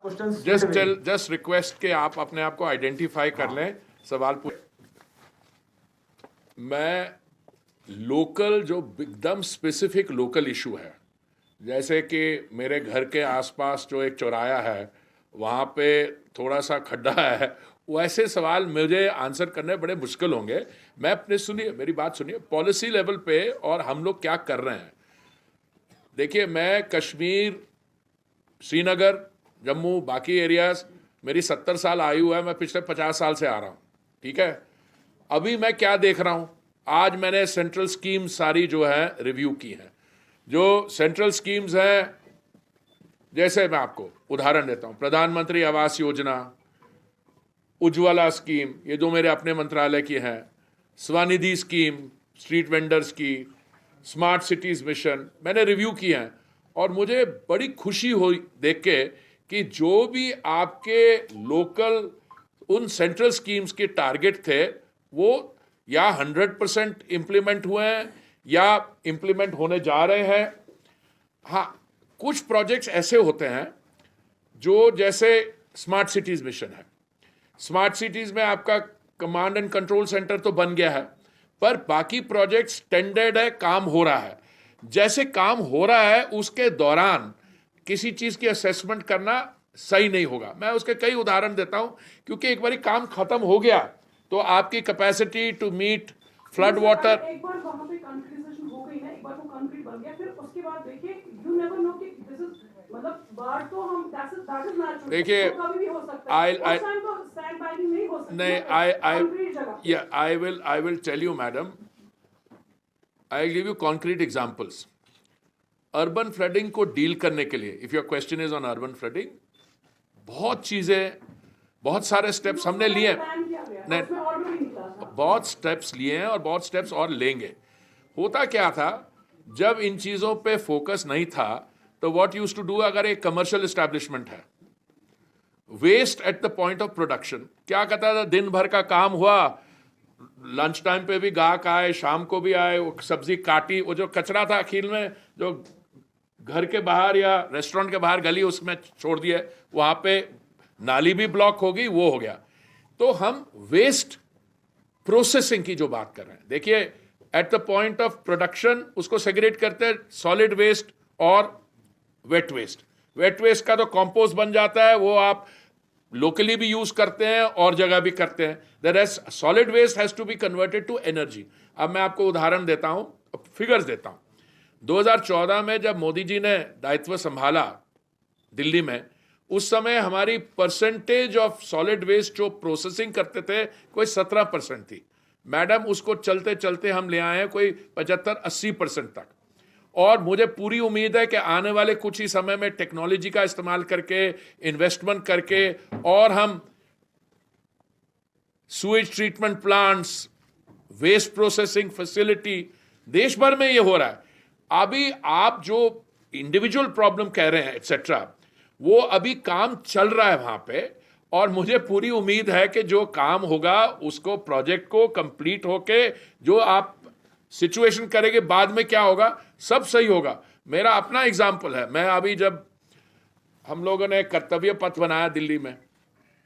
Just request के आप अपने आप को आइडेंटिफाई कर लें, सवाल पूछ। मैं लोकल जो एकदम स्पेसिफिक लोकल इशू है, जैसे कि मेरे घर के आसपास जो एक चौराया है वहाँ पे थोड़ा सा खड्डा है, वैसे सवाल मुझे आंसर करने बड़े मुश्किल होंगे। मैं अपने सुनिए, मेरी बात सुनिए, पॉलिसी लेवल पे और हम लोग क्या कर रहे हैं। देखिए, मैं कश्मीर, श्रीनगर, जम्मू, बाकी एरियाज, मेरी 70 साल आयु है, मैं पिछले 50 साल से आ रहा हूँ, ठीक है। अभी मैं क्या देख रहा हूँ, आज मैंने सेंट्रल स्कीम सारी जो है रिव्यू की है। जो सेंट्रल स्कीम्स हैं, जैसे मैं आपको उदाहरण देता हूँ, प्रधानमंत्री आवास योजना, उज्ज्वला स्कीम, ये जो मेरे अपने मंत्रालय की है, स्वनिधि स्कीम, स्ट्रीट वेंडर्स की, स्मार्ट सिटीज मिशन, मैंने रिव्यू की हैं। और मुझे बड़ी खुशी हुई देख के कि जो भी आपके लोकल उन सेंट्रल स्कीम्स के टारगेट थे वो या 100% इम्प्लीमेंट हुए हैं या इम्प्लीमेंट होने जा रहे हैं। हाँ, कुछ प्रोजेक्ट्स ऐसे होते हैं जो, जैसे स्मार्ट सिटीज मिशन है, स्मार्ट सिटीज में आपका कमांड एंड कंट्रोल सेंटर तो बन गया है, पर बाकी प्रोजेक्ट्स टेंडर्ड है, काम हो रहा है। जैसे काम हो रहा है उसके दौरान किसी चीज की असेसमेंट करना सही नहीं होगा। मैं उसके कई उदाहरण देता हूं, क्योंकि एक बार काम खत्म हो गया तो आपकी capacity to meet flood water, एक बार वहां पे कंक्रीटाइजेशन हो गई ना, एक बार वो कंक्रीट बन गया, फिर उसके बाद देखिए यू नेवर नो कि दिस इज, मतलब बाढ़ तो हम दैट इज नेचुरल, देखिए, कभी भी हो सकता है, उस टाइम तो स्टैंड बाय भी नहीं हो सकता। नहीं, I will tell you madam, I give you concrete examples. Urban flooding को डील करने के लिए, if your question is on urban flooding, बहुत चीजें, बहुत सारे स्टेप्स हमने लिए, नहीं, बहुत स्टेप्स लिए हैं और बहुत स्टेप्स और लेंगे। होता क्या था, जब इन चीजों पे फोकस नहीं था तो व्हाट यूज्ड टू डू, अगर एक कमर्शियल एस्टैब्लिशमेंट है, waste at the point of production, क्या कहता था, दिन भर का काम हुआ, लंच टाइम पे भी गाहक आए, शाम को भी आए, वो सब्जी काटी, वो जो कचरा था अखिल में, जो घर के बाहर या रेस्टोरेंट के बाहर गली उसमें छोड़ दिया, वहां पे नाली भी ब्लॉक होगी, वो हो गया। तो हम वेस्ट प्रोसेसिंग की जो बात कर रहे हैं, देखिए eight the point of production उसको सेग्रेट करते हैं, सॉलिड वेस्ट और वेट वेस्ट। वेट वेस्ट का तो कंपोस्ट बन जाता है, वो आप लोकली भी यूज करते हैं और जगह भी करते हैं। The rest solid waste has to be converted to energy. अब मैं आपको उदाहरण देता हूं, फिगर्स देता हूं। 2014 में जब मोदी जी ने दायित्व संभाला दिल्ली में, उस समय हमारी परसेंटेज ऑफ सॉलिड वेस्ट जो प्रोसेसिंग करते थे कोई 17% थी। मैडम, उसको चलते चलते हम ले आए हैं कोई 75-80% तक। और मुझे पूरी उम्मीद है कि आने वाले कुछ ही समय में टेक्नोलॉजी का इस्तेमाल करके, इन्वेस्टमेंट करके, और हम sewage treatment plants, waste processing facility, देश भर में ये हो रहा है। अभी आप जो इंडिविजुअल प्रॉब्लम कह रहे हैं एटसेट्रा, वो अभी काम चल रहा है वहां पे, और मुझे पूरी उम्मीद है कि जो काम होगा उसको, प्रोजेक्ट को कंप्लीट होके जो आप सिचुएशन करेंगे, बाद में क्या होगा, सब सही होगा। मेरा अपना एग्जाम्पल है, मैं अभी, जब हम लोगों ने कर्तव्य पथ बनाया दिल्ली में,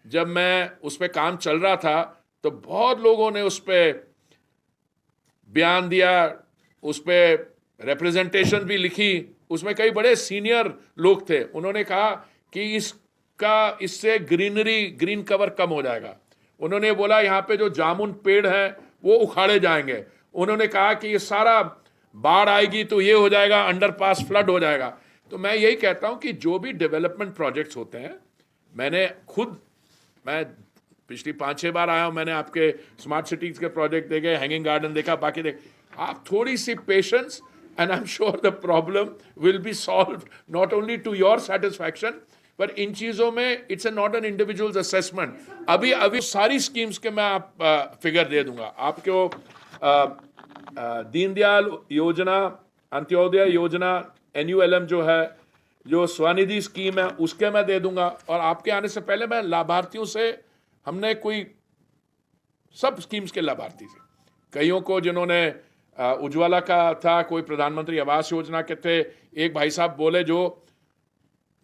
जब मैं उस पर काम चल रहा था तो बहुत लोगों ने उस पर बयान दिया, उस पर रिप्रेजेंटेशन भी लिखी। उसमें कई बड़े सीनियर लोग थे, उन्होंने कहा कि इससे ग्रीन कवर कम हो जाएगा। उन्होंने बोला यहाँ पे जो जामुन पेड़ हैं वो उखाड़े जाएंगे। उन्होंने कहा कि ये सारा बाढ़ आएगी तो ये हो जाएगा, अंडरपास फ्लड हो जाएगा। तो मैं यही कहता हूं कि जो भी डेवलपमेंट प्रोजेक्ट्स होते हैं, मैं पिछली 5-6 बार आया हूं, मैंने आपके स्मार्ट सिटीज के प्रोजेक्ट देखे, हैंगिंग गार्डन देखा, बाकी आप थोड़ी सी patience, and I'm sure the problem will be solved not only to your satisfaction, but इन चीजों में it's not an individual's assessment। अभी सारी स्कीम्स के मैं आप फिगर दे दूंगा आपको। दीनदयाल योजना, अंत्योदय योजना, NULM जो है, जो स्वनिधि स्कीम है, उसके मैं दे दूंगा। और आपके आने से पहले मैं लाभार्थियों से, हमने कोई सब स्कीम्स के लाभार्थी से, कईयों को जिन्होंने उज्ज्वला का था, कोई प्रधानमंत्री आवास योजना के थे, एक भाई साहब बोले जो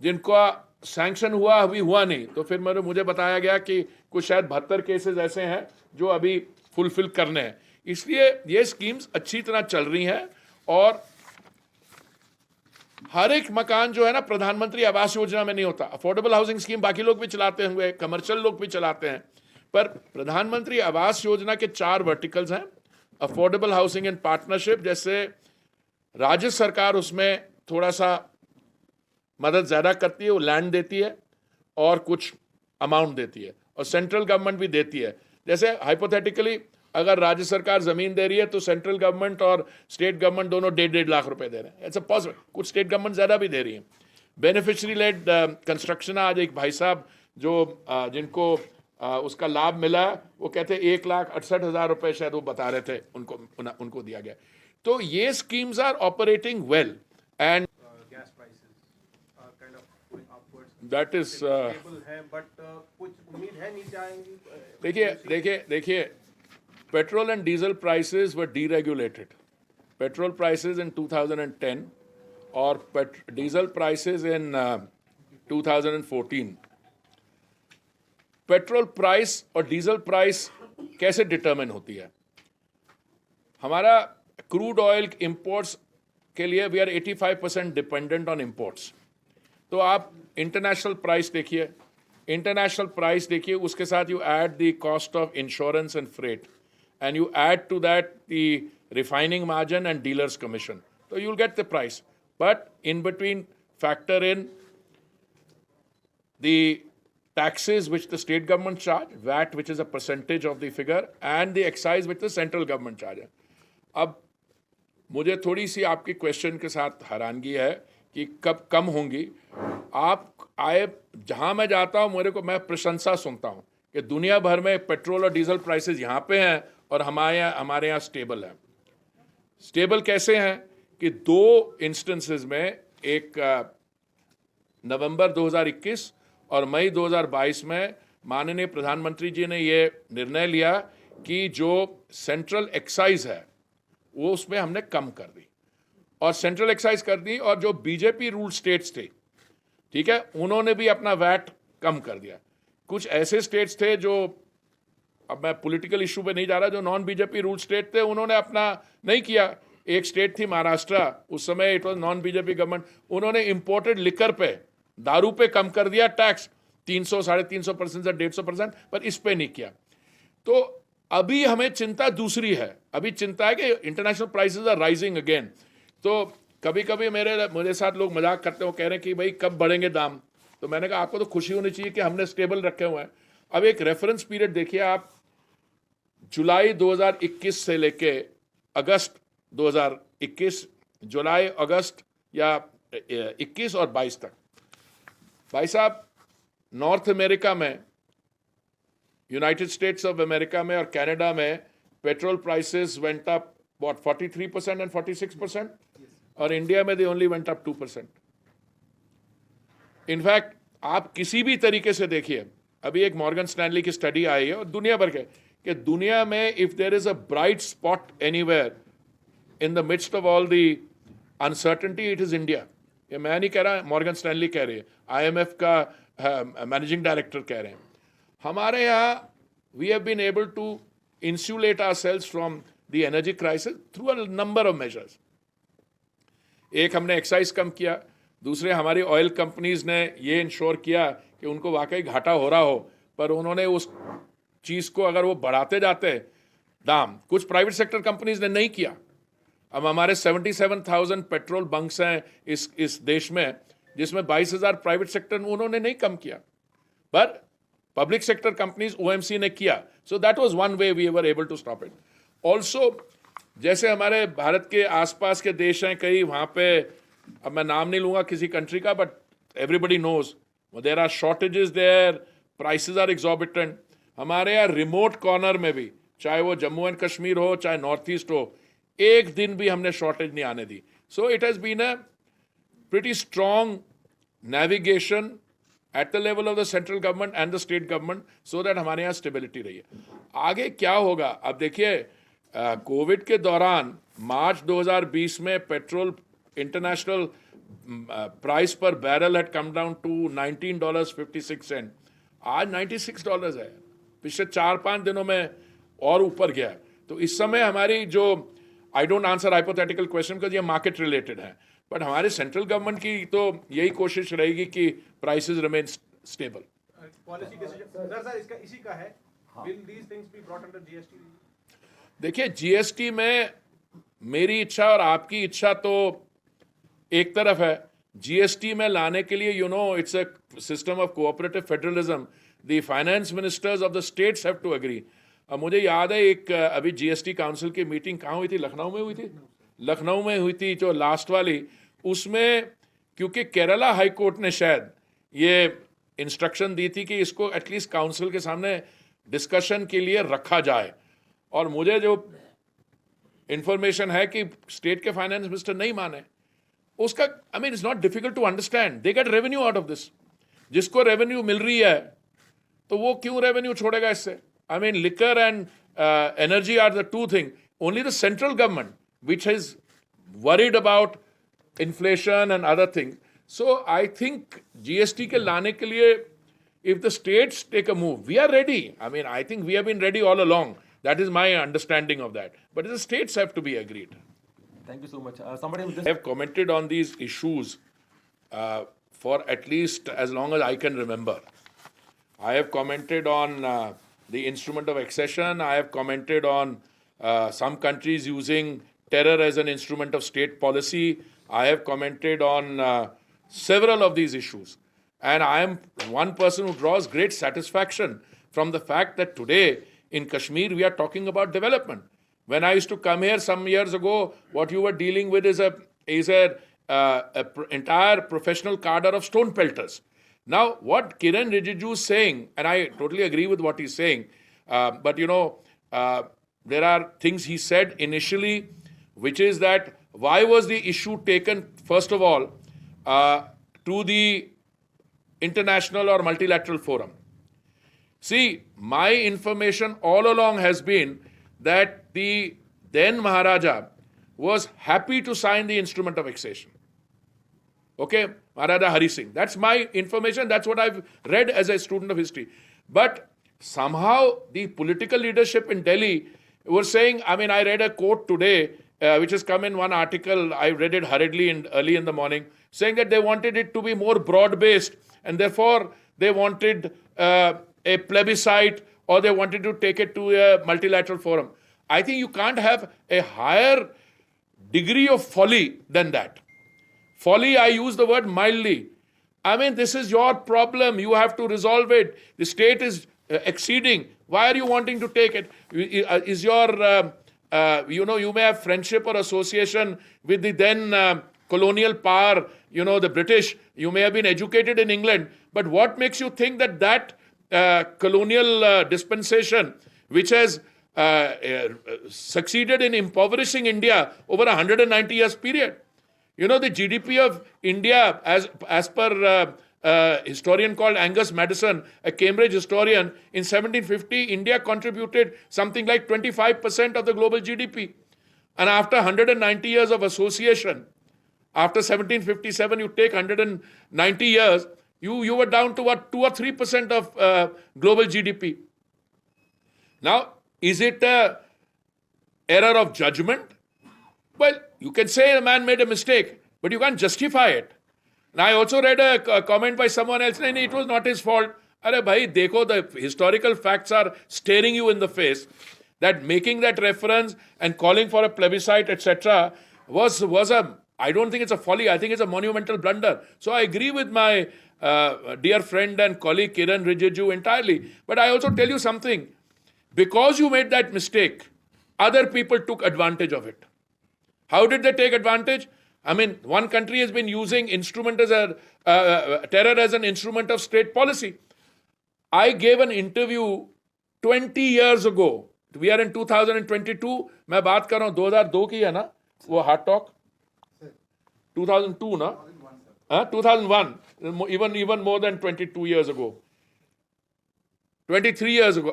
जिनका सैंक्शन हुआ अभी हुआ नहीं, तो फिर मुझे बताया गया कि कुछ शायद 72 केसेस ऐसे हैं जो अभी फुलफिल करने हैं। इसलिए ये स्कीम्स अच्छी तरह चल रही हैं और हर एक मकान जो है ना प्रधानमंत्री आवास योजना में नहीं होता। अफोर्डेबल हाउसिंग स्कीम बाकी लोग भी चलाते होंगे, कमर्शियल लोग भी चलाते हैं, पर प्रधानमंत्री आवास योजना के 4 वर्टिकल्स हैं। अफोर्डेबल हाउसिंग इन पार्टनरशिप, जैसे राज्य सरकार उसमें थोड़ा सा मदद ज्यादा करती है, वो लैंड देती है और कुछ अमाउंट देती है, और सेंट्रल गवर्नमेंट भी देती है। जैसे हाइपोथेटिकली अगर राज्य सरकार जमीन दे रही है तो सेंट्रल गवर्नमेंट और स्टेट गवर्नमेंट दोनों 1.5 लाख रुपए दे रहे हैं। इट्स अ पॉसिबल, कुछ स्टेट गवर्नमेंट ज्यादा भी दे रही है। बेनिफिशियरी लेड कंस्ट्रक्शन, आज एक भाई साहब जो जिनको उसका लाभ मिला, वो कहते 1,68,000 रुपए शायद वो बता रहे थे उनको दिया गया। तो ये schemes are operating well and gas prices are kind of going upwards. That is Stable है, but कुछ उम्मीद है नीचे आएंगी? देखिए petrol and diesel prices were deregulated. Petrol prices in 2010 or diesel prices in 2014. Petrol price और diesel price कैसे determine होती है? हमारा क्रूड ऑयल इंपोर्ट्स के लिए we are 85% dependent on imports. तो आप इंटरनेशनल प्राइस देखिए, उसके साथ you add the cost of insurance and freight, and you add to that the refining margin and dealer's commission, so you'll get the price. But in between, factor in the taxes which the state government charge, VAT which is a percentage of the figure, and the excise which the central government charge. अब मुझे थोड़ी सी आपकी question के साथ हैरानगी है कि कब कम होंगी। आप आए, जहां मैं जाता हूं मैं प्रशंसा सुनता हूं कि दुनिया भर में पेट्रोल और डीजल प्राइसेस यहाँ पे हैं और हमारे यहाँ स्टेबल है। स्टेबल कैसे हैं कि 2 इंस्टेंसेस में, एक नवंबर 2021 और मई 2022 में माननीय प्रधानमंत्री जी ने ये निर्णय लिया कि जो सेंट्रल एक्साइज है वो उसमें हमने कम कर दी, और सेंट्रल एक्साइज कर दी, और जो बीजेपी रूल स्टेट्स थे, ठीक है, उन्होंने भी अपना वैट कम कर दिया। कुछ ऐसे स्टेट्स थे जो, अब मैं पॉलिटिकल इशू पे नहीं जा रहा, जो नॉन बीजेपी रूल स्टेट थे उन्होंने अपना नहीं किया। एक स्टेट थी महाराष्ट्र, उस समय it was non BJP government, उन्होंने इंपोर्टेड लिकर पे, दारू पे कम कर दिया टैक्स 300 350% से 150%, पर इस पे नहीं किया। तो अभी हमें चिंता दूसरी है, अभी चिंता है कि international prices are rising again. तो कभी कभी मेरे साथ लोग मजाक करते हो, कह रहे हैं कि भाई कब बढ़ेंगे दाम, तो मैंने कहा आपको तो खुशी होनी चाहिए कि हमने स्टेबल रखे हुए हैं। अब एक रेफरेंस पीरियड देखिए आप, जुलाई 2021 से लेके अगस्त 2021, जुलाई अगस्त या 21 और 22 तक, भाई साहब नॉर्थ अमेरिका में, यूनाइटेड स्टेट्स ऑफ अमेरिका में और कनाडा में petrol prices went up what 43% and 46%, और इंडिया में they only went up 2%। In fact आप किसी भी तरीके से देखिए, अभी एक मॉर्गन स्टैनली की स्टडी आई है और दुनिया भर के, कि दुनिया में if there is a bright spot anywhere in the midst of all the uncertainty, it is India. ये मैं नहीं कह रहा, मॉर्गन स्टैनली कह रही है, IMF का मैनेजिंग डायरेक्टर कह रहे हैं। हमारे यहाँ we have been able to insulate ourselves from the energy crisis through a number of measures. एक, हमने एक्साइज कम किया, दूसरे हमारी ऑयल कंपनीज ने ये इंश्योर किया कि उनको वाकई घाटा हो रहा हो, पर उन्होंने उस चीज को अगर वो बढ़ाते जाते दाम, कुछ प्राइवेट सेक्टर कंपनीज ने नहीं किया। अब हमारे 77,000 पेट्रोल बंक्स हैं इस देश में, जिसमें 22,000 प्राइवेट सेक्टर, उन्होंने नहीं कम किया, पर पब्लिक सेक्टर कंपनीज OMC ने किया। So that was one way we were able to stop it. Also जैसे हमारे भारत के आसपास के देश हैं कई, वहां पे, अब मैं नाम नहीं लूंगा किसी कंट्री का, but everybody knows there are shortages there, prices are exorbitant. हमारे यहाँ रिमोट कॉर्नर में भी, चाहे वो जम्मू एंड कश्मीर हो चाहे नॉर्थ ईस्ट हो, एक दिन भी हमने शॉर्टेज नहीं आने दी। So it has been a pretty strong navigation at the level of the central government and the state government, so that हमारे यहाँ स्टेबिलिटी रही है। आगे क्या होगा, अब देखिए कोविड के दौरान मार्च 2020 में petrol international price per barrel had come down to $19.56. आज $96 है. पिछले 4-5 दिनों में और ऊपर गया. तो इस समय हमारी जो I don't answer hypothetical question because ये मार्केट रिलेटेड है, बट हमारे सेंट्रल गवर्नमेंट की तो यही कोशिश रहेगी कि prices remain stable. Policy decision sir इसका इसी का है. Will these things be brought under GST? देखिए, जीएसटी में मेरी इच्छा और आपकी इच्छा तो एक तरफ है. जीएसटी में लाने के लिए it's a system of cooperative federalism. The finance ministers of the states have to agree. अब मुझे याद है एक अभी जीएसटी काउंसिल की मीटिंग कहाँ हुई थी? लखनऊ में हुई थी. लखनऊ में हुई थी जो लास्ट वाली. उसमें क्योंकि केरला हाई कोर्ट ने शायद ये इंस्ट्रक्शन दी थी कि इसको एटलीस्ट काउंसिल के सामने डिस्कशन के लिए रखा जाए, और मुझे जो इंफॉर्मेशन है कि स्टेट के फाइनेंस मिनिस्टर नहीं माने उसका. I mean it's not difficult to understand. They get revenue out of this. जिसको रेवेन्यू मिल रही है तो वो क्यों रेवेन्यू छोड़ेगा इससे? I mean, liquor and energy are the two things. Only the central government, which is worried about inflation and other things. So I think GST के लाने के लिए, if the states take a move, we are ready. I mean, I think we have been ready all along. That is my understanding of that. But the states have to be agreed. Thank you so much. Somebody with I this. have commented on these issues for at least as long as I can remember. I have commented on the instrument of accession. I have commented on some countries using terror as an instrument of state policy. I have commented on several of these issues. And I am one person who draws great satisfaction from the fact that today in Kashmir we are talking about development. When I used to come here some years ago, what you were dealing with is a entire professional cadre of stone pelters. Now, what Kiren Rijiju is saying, and I totally agree with what he's saying, but there are things he said initially, which is that why was the issue taken, first of all, to the international or multilateral forum? See, my information all along has been that the then Maharaja was happy to sign the instrument of accession. Okay, Maharaja Hari Singh. That's my information. That's what I've read as a student of history. But somehow the political leadership in Delhi were saying, I mean, I read a quote today, which has come in one article. I read it hurriedly early in the morning, saying that they wanted it to be more broad-based, and therefore they wanted a plebiscite, or they wanted to take it to a multilateral forum. I think you can't have a higher degree of folly than that. Folly, I use the word mildly. I mean, this is your problem. You have to resolve it. The state is exceeding. Why are you wanting to take it? Is your, you may have friendship or association with the then colonial power, the British. You may have been educated in England. But what makes you think that colonial dispensation, which has succeeded in impoverishing India over 190 years period, the GDP of India, as per a historian called Angus Maddison, a Cambridge historian, in 1750, India contributed something like 25% of the global GDP. And after 190 years of association, after 1757, you take 190 years, you were down to what, 2 or 3% of global GDP. Now, is it an error of judgment? Well, you can say a man made a mistake, but you can't justify it. And I also read a comment by someone else saying it was not his fault. Arey bhai, dekho, the historical facts are staring you in the face. That making that reference and calling for a plebiscite, etc., was a, I don't think it's a folly. I think it's a monumental blunder. So I agree with my dear friend and colleague Kiren Rijiju entirely. But I also tell you something. Because you made that mistake, other people took advantage of it. How did they take advantage? I mean, one country has been using terror as an instrument of state policy. I gave an interview 20 years ago. We are in 2022. मैं बात कर रहा हूँ 2002 की है ना वो heart talk 2002 ना 2001 even more than 22 years ago 23 years ago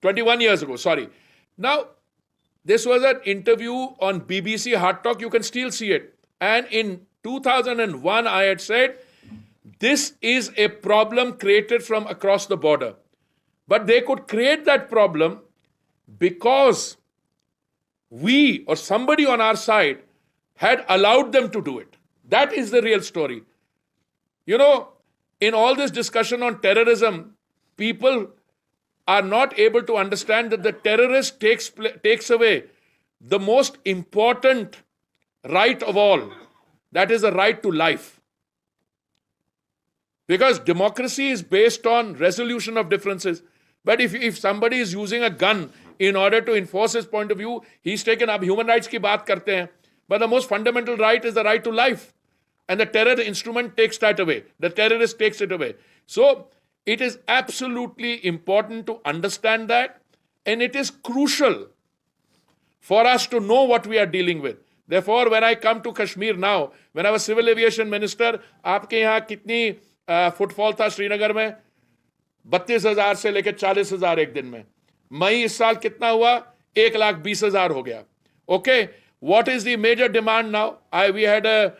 21 years ago, sorry. Now this was an interview on BBC Hard Talk. You can still see it. And in 2001, I had said, this is a problem created from across the border. But they could create that problem because we or somebody on our side had allowed them to do it. That is the real story. You know, in all this discussion on terrorism, people are not able to understand that the terrorist takes away the most important right of all. That is the right to life. Because democracy is based on resolution of differences. But if somebody is using a gun in order to enforce his point of view, he's taken up human rights की बात करते हैं. But the most fundamental right is the right to life. And the terror instrument takes that away. The terrorist takes it away. So it is absolutely important to understand that. And it is crucial for us to know what we are dealing with. Therefore, when I come to Kashmir now, when I was civil aviation minister, आपके यहाँ कितनी footfall था श्रीनगर में? 32,000 से लेकर 40,000 एक दिन में. मई इस साल कितना हुआ? 1,20,000 हो गया. Okay, what is the major demand now? We had a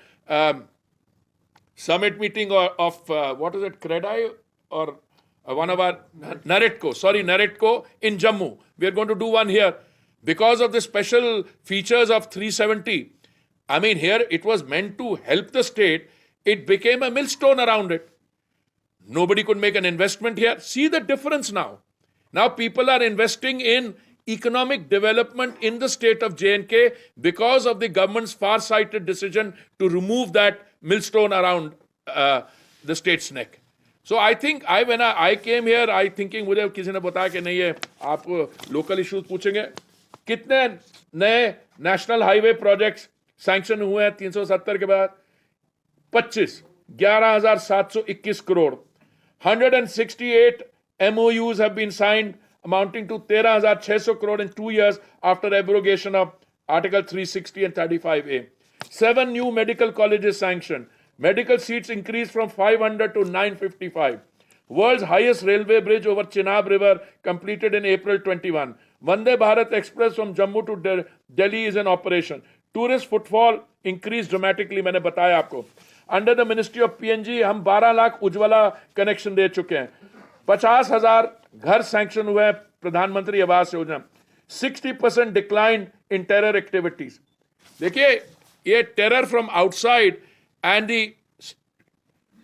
summit meeting of what is it, CREDAI or one of our Naretco in Jammu. We are going to do one here. Because of the special features of 370, I mean, here it was meant to help the state. It became a millstone around it. Nobody could make an investment here. See the difference now. Now people are investing in economic development in the state of J&K because of the government's far-sighted decision to remove that millstone around the state's neck. So I think when I came here, I thinking मुझे किसी ने बताया कि नहीं है आप local issues पूछेंगे. कितने नए नेशनल हाईवे प्रोजेक्ट्स सैंक्शन हुए हैं 370 के बाद? 25, 11,721 crore. 168 MOUs have been signed amounting to 13,600 crore in 2 years after abrogation of Article 360 and 35A. 7 new medical colleges sanctioned. Medical seats increased from 500 to 955. World's highest railway bridge over Chenab River completed in April 21. Vande Bharat Express from Jammu to Delhi is in operation. Tourist footfall increased dramatically, मैंने बताया आपको. Under the Ministry of PNG, हम 12 lakh Ujjwala connection दे चुके हैं. 50,000 घर sanction हुए हैं प्रधानमंत्री Awas Yojana. 60% decline in terror activities. देखिए ये terror from outside and the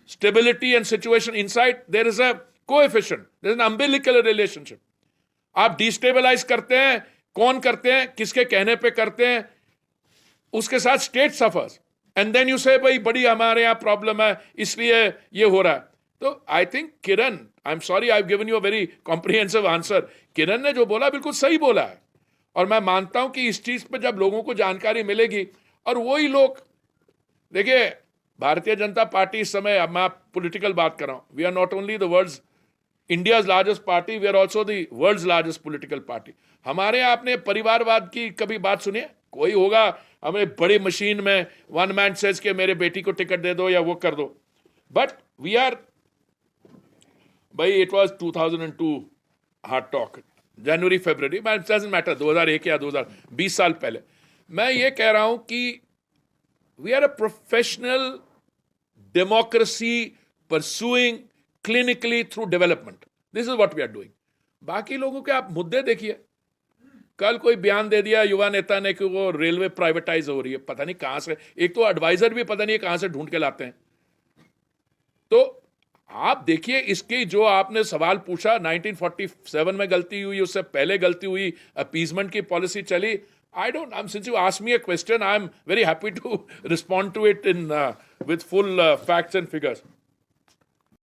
stability and situation inside, there is a coefficient, there is an umbilical relationship. आप डिस्टेबलाइज करते हैं, कौन करते हैं, किसके कहने पे करते हैं, उसके साथ state suffers. And then you say भाई बड़ी हमारे यहाँ प्रॉब्लम है इसलिए ये हो रहा है. तो I think Kiran, I am sorry I have given you a very comprehensive answer. Kiran ने जो बोला बिल्कुल सही बोला है और मैं मानता हूं कि इस चीज पे जब लोगों को जानकारी मिलेगी और वही लोग, देखिए भारतीय जनता पार्टी इस समय, अब मैं पॉलिटिकल बात कर रहा हूं, we are not only the world's India's largest party, we are also the world's largest political party. हमारे आपने परिवारवाद की कभी बात सुनी है? कोई होगा हमें बड़ी मशीन में वन मैन सेज के मेरे बेटी को टिकट दे दो या वो कर दो. बट वी आर, भाई it was 2002 heart talk, January February, it doesn't matter 2001 या 2020 साल पहले. मैं ये कह रहा हूं कि we are a professional democracy pursuing clinically through development. This is what we are doing. बाकी लोगों के आप मुद्दे देखिए. कल कोई बयान दे दिया युवा नेता ने कि वो रेलवे प्राइवेटाइज हो रही है, पता नहीं कहां से, एक तो एडवाइजर भी पता नहीं कहां से ढूंढ के लाते हैं. तो आप देखिए इसकी जो आपने सवाल पूछा, 1947 में गलती हुई, उससे पहले गलती हुई, अपीजमेंट की पॉलिसी चली. since you asked me a question, I'm very happy to respond to it with full facts and figures.